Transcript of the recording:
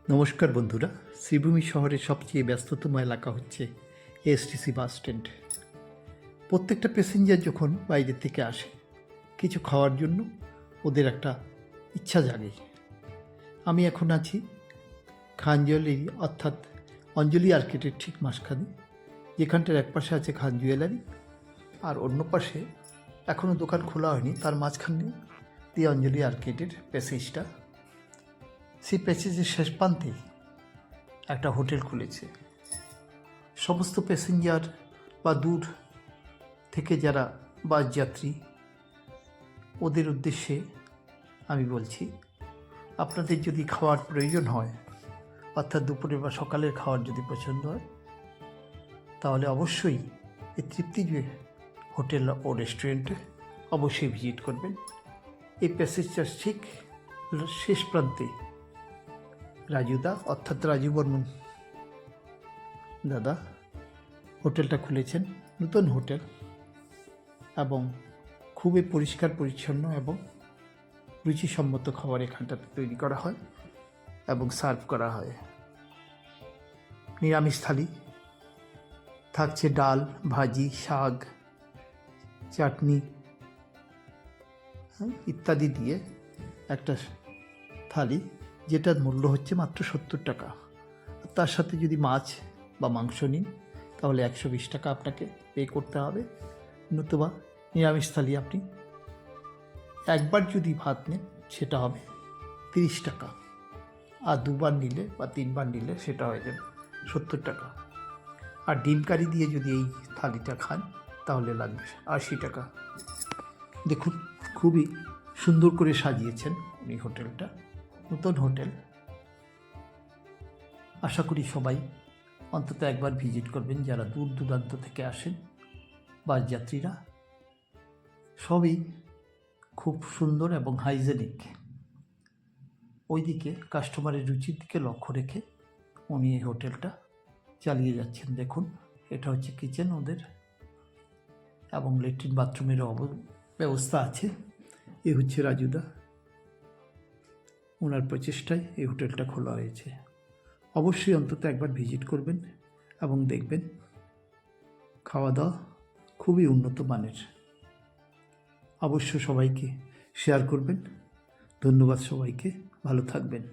নমস্কার বন্ধুরা। শ্রীভূমি শহরের সবচেয়ে ব্যস্ততম এলাকা হচ্ছে এসটিসি বাস স্ট্যান্ড। প্রত্যেকটা প্যাসেঞ্জার যখন বাইরে থেকে আসে কিছু খাওয়ার জন্য ওদের একটা ইচ্ছা জাগে। আমি এখন আছি খান অর্থাৎ অঞ্জলি আর্কেটের ঠিক মাঝখানে, যেখানটার এক পাশে আছে খান জুয়েলারি আর অন্য পাশে এখনও দোকান খোলা হয়নি, তার মাঝখানে দিয়ে অঞ্জলি আর্কেটের প্যাসেজটা। সেই প্যাসেজের শেষ প্রান্তে একটা হোটেল খুলেছে। সমস্ত প্যাসেঞ্জার বা দূর থেকে যারা বাস যাত্রী ওদের উদ্দেশ্যে আমি বলছি, আপনাদের যদি খাওয়ার প্রয়োজন হয়, অর্থাৎ দুপুরে বা সকালের খাওয়ার যদি পছন্দ হয়, তাহলে অবশ্যই এই তৃপ্তিজয় হোটেল ও রেস্টুরেন্টে অবশ্যই ভিজিট করবেন। এই প্যাসেজটার ঠিক শেষ প্রান্তে রাজুদা অর্থাৎ রাজু বর্মন দাদা হোটেলটা খুলেছেন। নতুন হোটেল এবং খুবই পরিষ্কার পরিচ্ছন্ন এবং রুচিসম্মত খাবার এখানটাতে তৈরি করা হয় এবং সার্ভ করা হয়। নিরামিষ থালি থাকছে, ডাল, ভাজি, শাক, চাটনি ইত্যাদি দিয়ে একটা থালি, যেটার মূল্য হচ্ছে মাত্র 70 টাকা। তার সাথে যদি মাছ বা মাংস নিন তাহলে 120 টাকা আপনাকে পে করতে হবে, নতুবা নিরামিষ থালি আপনি একবার যদি ভাত নেন সেটা হবে 30 টাকা, আর দুবার নিলে বা তিনবার নিলে সেটা হয়ে যাবে 70 টাকা। আর ডিম কারি দিয়ে যদি এই থালিটা খান তাহলে লাগবে 80 টাকা। দেখুন, খুবই সুন্দর করে সাজিয়েছেন উনি হোটেলটা, নতুন হোটেল। আশা করি সবাই অন্তত একবার ভিজিট করবেন, যারা দূর দূরান্ত থেকে আসেন বাস যাত্রীরা। সবই খুব সুন্দর এবং হাইজেনিক। ওইদিকে কাস্টমারের রুচির দিকে লক্ষ্য রেখে উনি এই হোটেলটা চালিয়ে যাচ্ছেন। দেখুন, এটা হচ্ছে কিচেন ওদের, এবং ল্যাট্রিন বাথরুমেরও ব্যবস্থা আছে। এ হচ্ছে রাজুদা, ওনার প্রচেষ্টায় এই হোটেলটা খোলা হয়েছে। অবশ্যই অন্তত একবার ভিজিট করবেন এবং দেখবেন খাওয়া দাওয়া খুবই উন্নত মানের। অবশ্য সবাইকে শেয়ার করবেন। ধন্যবাদ সবাইকে, ভালো থাকবেন।